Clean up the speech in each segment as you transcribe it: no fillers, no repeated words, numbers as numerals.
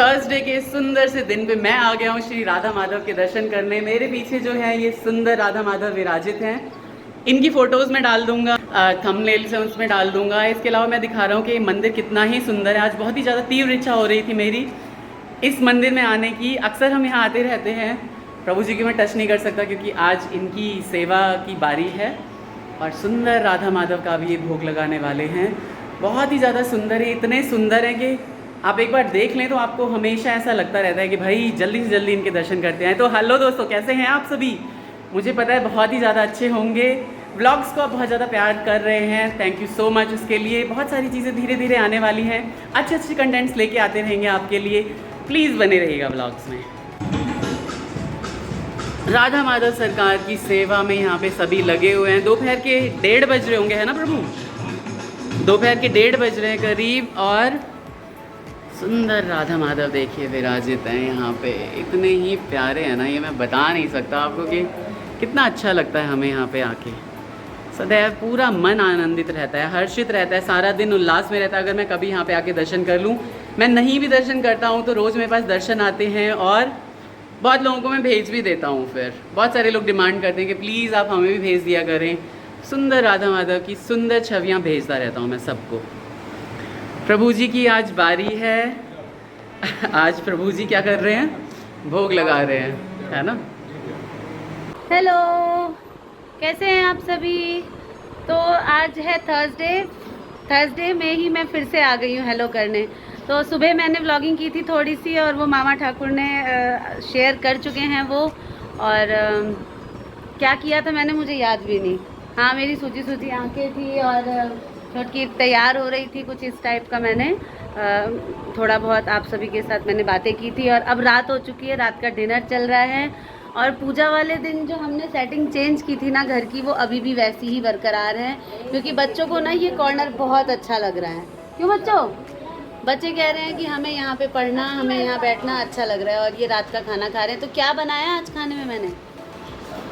Thursday के सुंदर से दिन पे मैं आ गया हूँ श्री राधा माधव के दर्शन करने। मेरे पीछे जो है ये सुंदर राधा माधव विराजित हैं। इनकी फ़ोटोज़ में डाल दूंगा, थंबनेल से उसमें डाल दूंगा। इसके अलावा मैं दिखा रहा हूँ कि मंदिर कितना ही सुंदर है। आज बहुत ही ज़्यादा तीव्र इच्छा हो रही थी मेरी इस मंदिर में आने की। अक्सर हम यहाँ आते रहते हैं, प्रभु जी की मैं टच नहीं कर सकता क्योंकि आज इनकी सेवा की बारी है। और सुंदर राधा माधव का भी ये भोग लगाने वाले हैं। बहुत ही ज़्यादा सुंदर है, इतने सुंदर हैं कि आप एक बार देख लें तो आपको हमेशा ऐसा लगता रहता है कि भाई जल्दी से जल्दी इनके दर्शन करते हैं। तो हेलो दोस्तों, कैसे हैं आप सभी? मुझे पता है बहुत ही ज़्यादा अच्छे होंगे। व्लॉग्स को आप बहुत ज़्यादा प्यार कर रहे हैं, थैंक यू सो मच उसके लिए। बहुत सारी चीज़ें धीरे धीरे आने वाली हैं, अच्छे अच्छे कंटेंट्स लेके आते रहेंगे आपके लिए। प्लीज़ बने रहिएगा व्लॉग्स में। राधा माधव सरकार की सेवा में यहाँ पे सभी लगे हुए हैं। दोपहर के 1:30 बज रहे होंगे, है ना प्रभु? दोपहर के 1:30 बज रहे हैं करीब। और सुंदर राधा माधव देखिए विराजित हैं यहाँ पे। इतने ही प्यारे हैं ना, ये मैं बता नहीं सकता आपको कि कितना अच्छा लगता है हमें यहाँ पे आके। सदैव पूरा मन आनंदित रहता है, हर्षित रहता है, सारा दिन उल्लास में रहता है। अगर मैं कभी यहाँ पे आके दर्शन कर लूँ, मैं नहीं भी दर्शन करता हूँ तो रोज़ मेरे पास दर्शन आते हैं और बहुत लोगों को मैं भेज भी देता हूँ। फिर बहुत सारे लोग डिमांड करते हैं कि प्लीज़ आप हमें भी भेज दिया करें। सुंदर राधा माधव की सुंदर छवियाँ भेजता रहता हूँ मैं सबको। प्रभु जी की आज बारी है। आज प्रभु जी क्या कर रहे हैं? भोग लगा रहे हैं, है ना? हेलो, कैसे हैं आप सभी? तो आज है थर्सडे में ही मैं फिर से आ गई हूँ हेलो करने। तो सुबह मैंने व्लॉगिंग की थी थोड़ी सी और वो मामा ठाकुर ने शेयर कर चुके हैं वो। और क्या किया था मैंने मुझे याद भी नहीं। हाँ, मेरी सूजी सूजी आंखें थी और छोटकी तैयार हो रही थी, कुछ इस टाइप का। मैंने थोड़ा बहुत आप सभी के साथ मैंने बातें की थी। और अब रात हो चुकी है, रात का डिनर चल रहा है। और पूजा वाले दिन जो हमने सेटिंग चेंज की थी ना घर की, वो अभी भी वैसी ही बरकरार है। क्योंकि बच्चों को ना ये कॉर्नर बहुत अच्छा लग रहा है। क्यों बच्चों? बच्चे कह रहे हैं कि हमें यहाँ पे पढ़ना, हमें यहाँ बैठना अच्छा लग रहा है। और ये रात का खाना खा रहे हैं। तो क्या बनाया आज खाने में मैंने?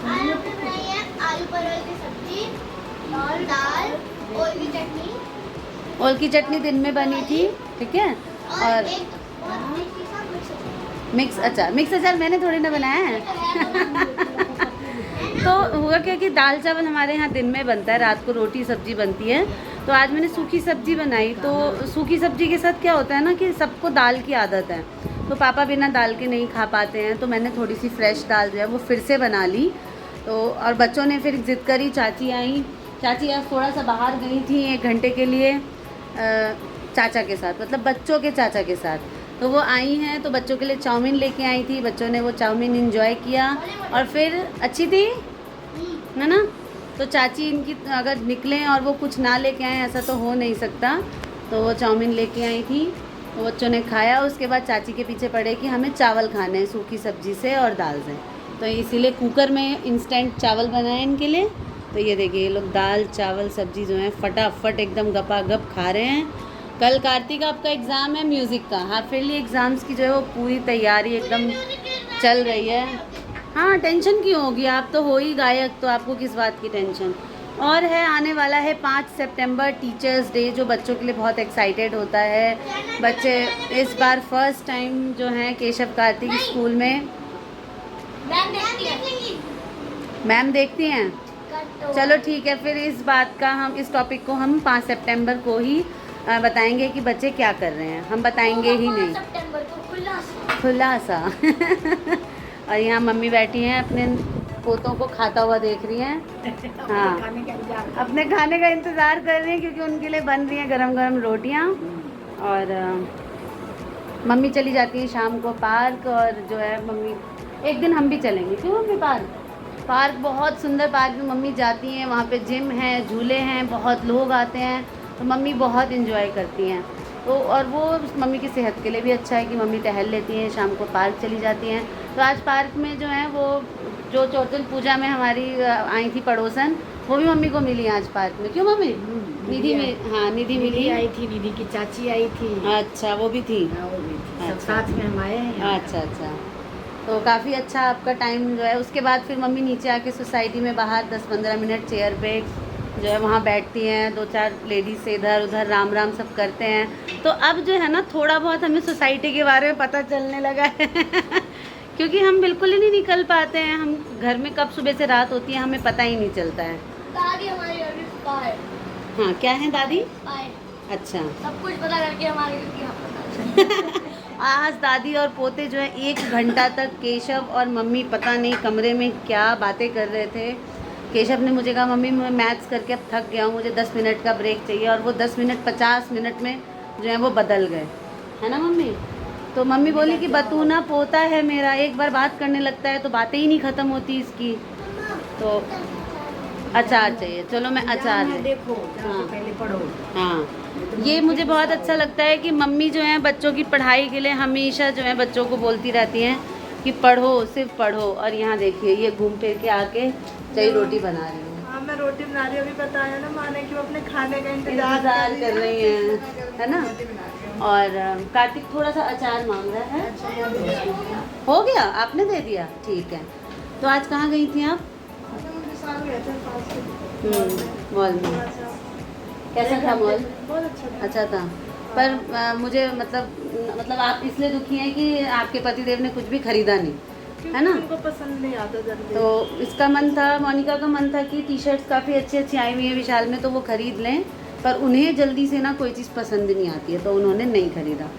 आलू परवल की सब्जी और दाल, ओल की चटनी। ओल की चटनी दिन में बनी थी, ठीक है। और मिक्स अचार मैंने थोड़ी ना बनाया है। तो हुआ क्या कि दाल चावल हमारे यहाँ दिन में बनता है, रात को रोटी सब्जी बनती है। तो आज मैंने सूखी सब्जी बनाई। तो सूखी सब्जी के साथ क्या होता है ना कि सबको दाल की आदत है, तो पापा बिना दाल के नहीं खा पाते हैं। तो मैंने थोड़ी सी फ्रेश दाल जो है वो फिर से बना ली। तो और बच्चों ने फिर जिद करी, चाची आई। चाची आज थोड़ा सा बाहर गई थी 1 घंटे के लिए चाचा के साथ, मतलब बच्चों के चाचा के साथ। तो वो आई हैं तो बच्चों के लिए चाउमीन लेके आई थी। बच्चों ने वो चाउमीन इंजॉय किया और फिर अच्छी थी, है ना? तो चाची इनकी अगर निकलें और वो कुछ ना लेके आए, ऐसा तो हो नहीं सकता। तो वो चाउमीन लेके आई थी, तो बच्चों ने खाया। उसके बाद चाची के पीछे पड़े कि हमें चावल खाने हैं सूखी सब्जी से और दाल से। तो इसीलिए कुकर में इंस्टेंट चावल बनाए इनके लिए। तो ये देखिए, ये लोग दाल चावल सब्जी जो है फटाफट एकदम गपागप खा रहे हैं। कल कार्तिक आपका एग्ज़ाम है म्यूज़िक का, हाफ ईयरली एग्ज़ाम्स की जो है वो पूरी तैयारी एकदम चल रही है। हाँ, टेंशन क्यों होगी? आप तो हो ही गायक, तो आपको किस बात की टेंशन? और है आने वाला है 5 सितंबर टीचर्स डे, जो बच्चों के लिए बहुत एक्साइटेड होता है। बच्चे इस बार फर्स्ट टाइम जो हैं केशव कार्तिक स्कूल में मैम देखती हैं। चलो ठीक है, फिर इस बात का इस टॉपिक को हम 5 सितंबर को ही बताएंगे कि बच्चे क्या कर रहे हैं। हम बताएंगे ही नहीं, खुलासा। और यहाँ मम्मी बैठी हैं अपने पोतों को खाता हुआ देख रही हैं। हाँ, अपने खाने का इंतज़ार कर रही हैं क्योंकि उनके लिए बन रही हैं गरम गरम रोटियाँ। और मम्मी चली जाती है शाम को पार्क। और जो है मम्मी, एक दिन हम भी चलेंगे। क्यों मम्मी? पार्क बहुत सुंदर पार्क में मम्मी जाती हैं। वहाँ पे जिम है, झूले हैं, बहुत लोग आते हैं। तो मम्मी बहुत इन्जॉय करती हैं। तो और वो मम्मी की सेहत के लिए भी अच्छा है कि मम्मी टहल लेती हैं, शाम को पार्क चली जाती हैं। तो आज पार्क में जो है वो जो चौथल पूजा में हमारी आई थी पड़ोसन, वो भी मम्मी को मिली आज पार्क में। क्यों मम्मी? निधि में, हाँ निधि मिली, आई थी, निधि की चाची आई थी। अच्छा, वो भी थी। हाँ, वो भी थी। सब अच्छा। साथ में हम आए हैं। अच्छा। तो काफ़ी अच्छा आपका टाइम जो है। उसके बाद फिर मम्मी नीचे आके सोसाइटी में बाहर 10-15 मिनट चेयर पे जो है वहाँ बैठती हैं, 2-4 लेडीज से इधर उधर राम राम सब करते हैं। तो अब जो है ना थोड़ा बहुत हमें सोसाइटी के बारे में पता चलने लगा है क्योंकि हम बिल्कुल ही नहीं निकल पाते हैं। हम घर में कब सुबह से रात होती है हमें पता ही नहीं चलता है। दादी हमारी अभी स्पाई हाँ, क्या है दादी? स्पाई अच्छा सब कुछ पता करके हमारे घर की पता आज दादी और पोते जो है 1 घंटा तक केशव और मम्मी पता नहीं कमरे में क्या बातें कर रहे थे। केशव ने मुझे कहा मम्मी मैं मैथ्स करके अब थक गया हूँ, मुझे 10 मिनट का ब्रेक चाहिए, और वो 10 मिनट 50 मिनट में जो है वो बदल गए, है ना मम्मी? तो मम्मी बोली कि बतूना पोता है मेरा, एक बार बात करने लगता है तो बातें ही नहीं ख़त्म होती इसकी। तो अचार चाहिए, चलो मैं अचार ले। देखो हाँ। पहले पढ़ो। हाँ, ये मुझे बहुत अच्छा लगता है कि मम्मी जो है बच्चों की पढ़ाई के लिए हमेशा जो है बच्चों को बोलती रहती हैं कि पढ़ो, सिर्फ पढ़ो। और यहाँ देखिए ये घूम फिर के आके चाय रोटी बना रही हूँ। हाँ मैं रोटी बना रही हूँ। अभी बताया ना माँ ने कि वो अपने खाने का इंतजार कर रही हैं, है ना? और कार्तिक थोड़ा सा अचार मांग रहा है। हो गया, आपने दे दिया, ठीक है। तो आज कहाँ गई थी आप? मॉल में। कैसा था मॉल? बहुत अच्छा था। अच्छा था, पर मुझे मतलब आप इसलिए दुखी हैं कि आपके पतिदेव ने कुछ भी खरीदा नहीं, है ना? उनको पसंद नहीं आता जल्दी। तो इसका मन था, मोनिका का मन था कि टी शर्ट्स काफ़ी अच्छी अच्छी आई हुई है विशाल में तो वो ख़रीद लें, पर उन्हें जल्दी से ना कोई चीज़ पसंद नहीं आती है तो उन्होंने नहीं ख़रीदा,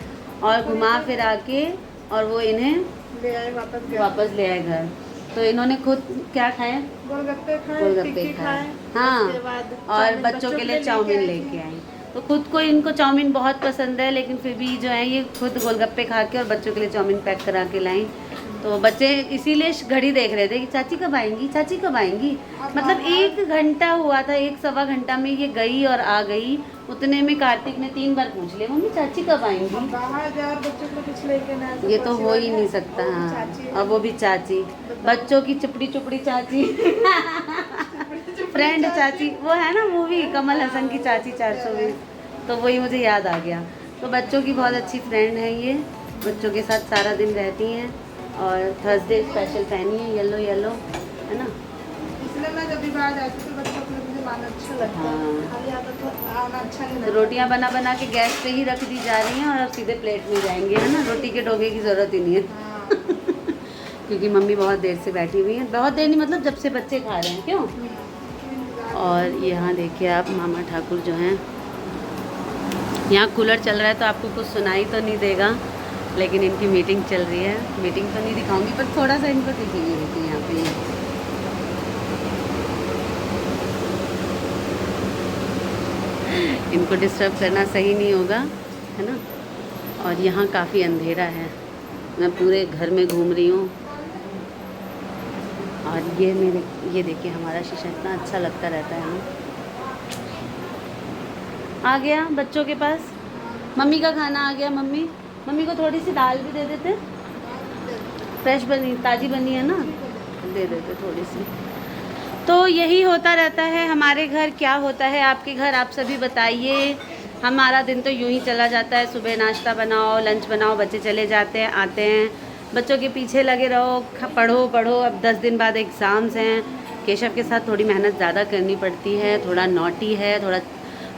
और घुमा फिर आके और वो इन्हें ले आए वापस ले आए घर। तो इन्होंने खुद क्या खाया? गोलगप्पे खाए, गोलगप्पे टिक्की खाए, उसके हाँ, बाद और चाउमीन बच्चों के लिए लेके चाउमीन आई लेके थी। आई। तो खुद को इनको चाउमीन बहुत पसंद है, लेकिन फिर भी जो है ये खुद गोलगप्पे खा के और बच्चों के लिए चाउमीन पैक करा के लाई। तो बच्चे इसीलिए घड़ी देख रहे थे कि चाची कब आएंगी, चाची कब आएंगी। मतलब 1 घंटा हुआ था, 1-1.25 घंटा में ये गई और आ गई। उतने में कार्तिक ने 3 बार पूछ लिया मम्मी चाची कब आएंगी। बाहर जाओ बच्चों को कुछ लेके ना ये तो हो ही नहीं सकता। हाँ, और वो भी चाची, बच्चों की चुपड़ी चुपड़ी चाची फ्रेंड चाची, वो है ना मूवी कमल हसन की चाची 420, तो वही मुझे याद आ गया। तो बच्चों की बहुत अच्छी फ्रेंड है ये, बच्चों के साथ सारा दिन रहती हैं, और थर्सडे स्पेशल पहनी है येलो येलो, है ना? इसलिए मैं जब भी बाहर जाती हूँ बच्चों को मुझे माना अच्छा लगता है। हाँ। खाली आता तो आना अच्छा नहीं तो लगता। रोटियां बना बना के गैस पे ही रख दी जा रही हैं और अब सीधे प्लेट में जाएंगी, है ना? रोटी के डोगे की ज़रूरत ही नहीं है हाँ। क्योंकि मम्मी बहुत देर से बैठी हुई हैं, बहुत देर नहीं मतलब जब से बच्चे खा रहे हैं, क्यों? और यहाँ देखिए आप मामा ठाकुर जो हैं, यहाँ कूलर चल रहा है तो आपको कुछ सुनाई तो नहीं देगा, लेकिन इनकी मीटिंग चल रही है। मीटिंग तो नहीं दिखाऊंगी पर थोड़ा सा इनको दिखेगी, देखिए यहाँ पे इनको डिस्टर्ब करना सही नहीं होगा, है ना? और यहाँ काफ़ी अंधेरा है, मैं पूरे घर में घूम रही हूँ। और ये देखिए हमारा शीशा इतना अच्छा लगता रहता है ना। आ गया बच्चों के पास, मम्मी का खाना आ गया। मम्मी को थोड़ी सी दाल भी दे देते, फ्रेश बनी ताज़ी बनी है ना, दे देते थोड़ी सी। तो यही होता रहता है हमारे घर। क्या होता है आपके घर आप सभी बताइए। हमारा दिन तो यूं ही चला जाता है, सुबह नाश्ता बनाओ, लंच बनाओ, बच्चे चले जाते हैं आते हैं, बच्चों के पीछे लगे रहो, पढ़ो पढ़ो। अब 10 दिन बाद एग्ज़ाम्स हैं। केशव के साथ थोड़ी मेहनत ज़्यादा करनी पड़ती है, थोड़ा नॉटी है, थोड़ा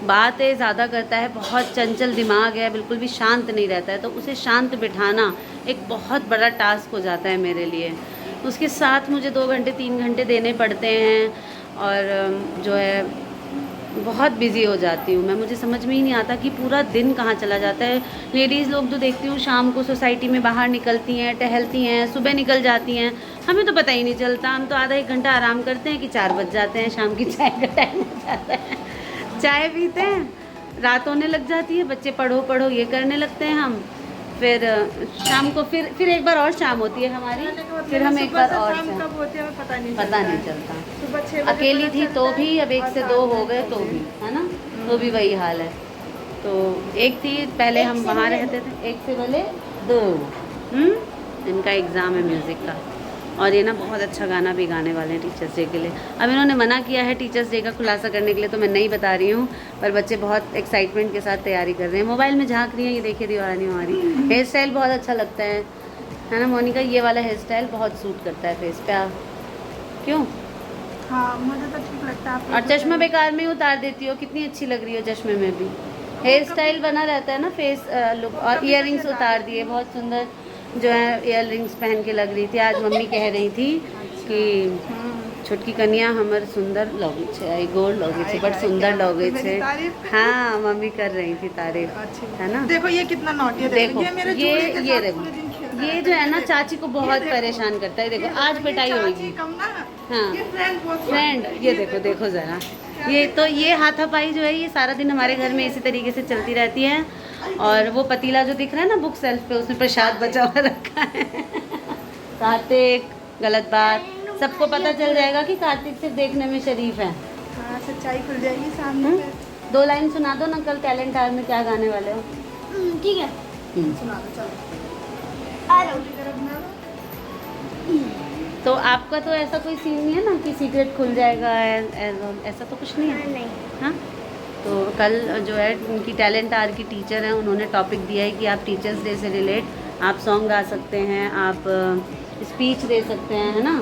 बातें ज़्यादा करता है, बहुत चंचल दिमाग है, बिल्कुल भी शांत नहीं रहता है। तो उसे शांत बिठाना एक बहुत बड़ा टास्क हो जाता है मेरे लिए। उसके साथ मुझे 2 घंटे 3 घंटे देने पड़ते हैं, और जो है बहुत बिज़ी हो जाती हूँ मैं। मुझे समझ में ही नहीं आता कि पूरा दिन कहाँ चला जाता है। लेडीज़ लोग तो देखती हूँ शाम को सोसाइटी में बाहर निकलती हैं, टहलती हैं, सुबह निकल जाती हैं, हमें तो पता ही नहीं चलता। हम तो आधा 1 घंटा आराम करते हैं कि 4 बज जाते हैं, शाम की चाय का टाइम हो जाता है, चाय पीते हैं, रात होने लग जाती है, बच्चे पढ़ो पढ़ो ये करने लगते हैं हम। फिर शाम को फिर एक बार और शाम होती है हमारी, फिर हम एक बार और शाम कब होती है हमें पता नहीं चलता। सुबह 6 बजे अकेली पता थी तो चलता भी, है अब 1 से और 2 शाम हो गए तो भी, है ना? तो भी वही हाल है। तो एक थी पहले हम वहाँ रहते थे, 1 से भले 2। इनका एग्ज़ाम है म्यूज़िक का, और ये ना बहुत अच्छा गाना भी गाने वाले हैं टीचर्स डे के लिए। अब इन्होंने मना किया है टीचर्स डे का खुलासा करने के लिए, तो मैं नहीं बता रही हूँ, पर बच्चे बहुत एक्साइटमेंट के साथ तैयारी कर रहे हैं। मोबाइल में झांक रही हैं, ये देखिए दीवानी हमारी। हेयर स्टाइल बहुत अच्छा लगता है ना मोनिका? ये वाला हेयर स्टाइल बहुत सूट करता है फेस पे। क्यों? हाँ मुझे तो ठीक लगता है। आप और चश्मा बेकार में ही उतार देती हो, कितनी अच्छी लग रही हो चश्मे में भी। हेयर स्टाइल बना रहता है ना, फेस लुक। और इयर रिंग्स उतार दिए, बहुत सुंदर जो है इयर रिंग्स पहन के लग रही थी। आज मम्मी कह रही थी कि छोटकी कन्या हमर सुंदर लगे छे, आई गोर लगे छे, बट सुंदर लगे छे। हाँ मम्मी कर रही थी तारीफ, है ना। देखो ये कितना नॉटी है। देखो ये मेरे ये चूड़े के ये साथ देखो, पूरे दिन खेलता ये जो है ना चाची को बहुत परेशान करता है। देखो आज पिटाई होगी। हाँ फ्रेंड, ये देखो देखो ज़रा, ये तो ये हाथापाई जो है ये सारा दिन हमारे घर में इसी तरीके से चलती रहती है। और वो पतीला जो दिख रहा है ना बुक सेल्फ पे, उसमें प्रसाद बचा हुआ रखा है। कार्तिक, गलत बात, सबको पता चल जाएगा कि कार्तिक सिर्फ देखने में शरीफ है। हाँ सच्चाई खुल जाएगी सामने पे। 2 लाइन सुना दो ना, कल टैलेंट आवर में क्या गाने वाले हो। ठीक है, सुना दो चलो। आ रहा हूँ। तो आपका तो ऐसा कोई सीन नहीं है ना कि सीक्रेट खुल जाएगा, ऐसा तो कुछ नहीं है। नहीं, हाँ, तो कल जो है उनकी टैलेंट आर की टीचर हैं, उन्होंने टॉपिक दिया है कि आप टीचर्स डे से रिलेट आप सॉन्ग गा सकते हैं, आप स्पीच दे सकते हैं, है ना,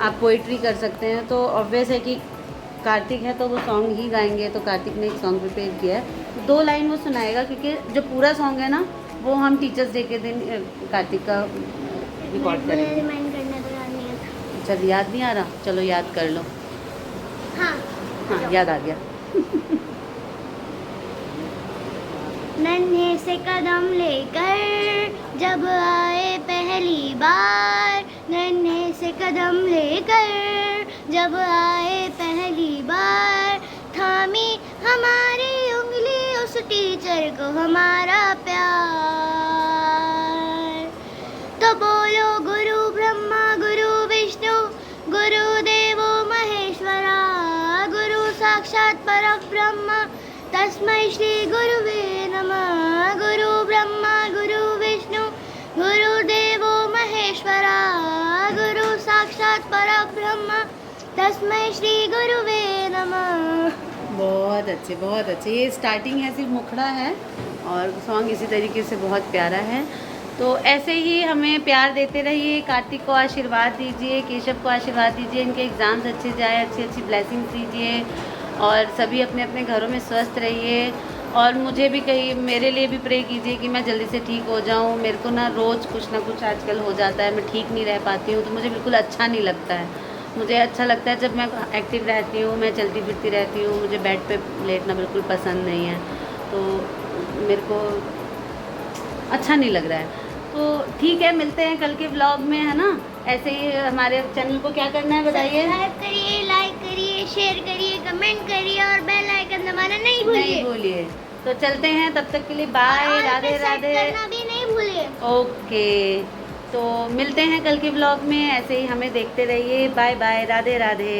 आप पोइट्री कर सकते हैं। तो ऑब्वियस है कि कार्तिक है तो वो सॉन्ग ही गाएंगे। तो कार्तिक ने एक सॉन्ग प्रिपेयर किया है, 2 लाइन वो सुनाएगा, क्योंकि जो पूरा सॉन्ग है ना वो हम टीचर्स डे के दिन कार्तिक का रिकॉर्ड करेंगे। रिमाइंड करने को याद नहीं आता। चल याद नहीं आ रहा, चलो याद कर लो। हाँ, हाँ याद आ गया। नन्हे से कदम लेकर जब आए पहली बार, नन्हे से कदम लेकर जब आए पहली बार, थामी हमारी उंगली उस टीचर को हमारा प्यार। तो बोलो गुरु ब्रह्मा गुरु विष्णु गुरु देवो महेश्वरा, गुरु साक्षात परब्रह्म तस्मै श्री गुरुवे नमः। गुरु ब्रह्मा गुरु विष्णु गुरु देवो महेश्वरा, गुरु साक्षात परब्रह्म तस्मै श्री गुरुवे नमः। बहुत अच्छे, बहुत अच्छे। ये स्टार्टिंग है, सिर्फ मुखड़ा है और सॉन्ग इसी तरीके से बहुत प्यारा है। तो ऐसे ही हमें प्यार देते रहिए। कार्तिक को आशीर्वाद दीजिए, केशव को आशीर्वाद दीजिए, इनके एग्ज़ाम्स अच्छे जाए, अच्छी अच्छी ब्लेसिंग्स दीजिए और सभी अपने अपने घरों में स्वस्थ रहिए। और मुझे भी कहीं मेरे लिए भी प्रे कीजिए कि मैं जल्दी से ठीक हो जाऊँ। मेरे को ना रोज़ कुछ ना कुछ आजकल हो जाता है, मैं ठीक नहीं रह पाती हूँ, तो मुझे बिल्कुल अच्छा नहीं लगता है। मुझे अच्छा लगता है जब मैं एक्टिव रहती हूँ, मैं चलती फिरती रहती हूँ। मुझे बेड पे लेटना बिल्कुल पसंद नहीं है, तो मेरे को अच्छा नहीं लग रहा है। तो ठीक है, मिलते हैं कल के व्लॉग में, है ना। ऐसे ही हमारे चैनल को क्या करना है बताइए। सब्सक्राइब करिए, लाइक करिए, शेयर करिए, कमेंट करिए और बेल आइकन दबाना नहीं भूलिए। तो चलते हैं, तब तक के लिए बाय, और राधे पे सेट राधे। करना भी नहीं भूलिए। ओके, तो मिलते हैं कल के व्लॉग में। ऐसे ही हमें देखते रहिए। Bye bye, Radhe Radhe.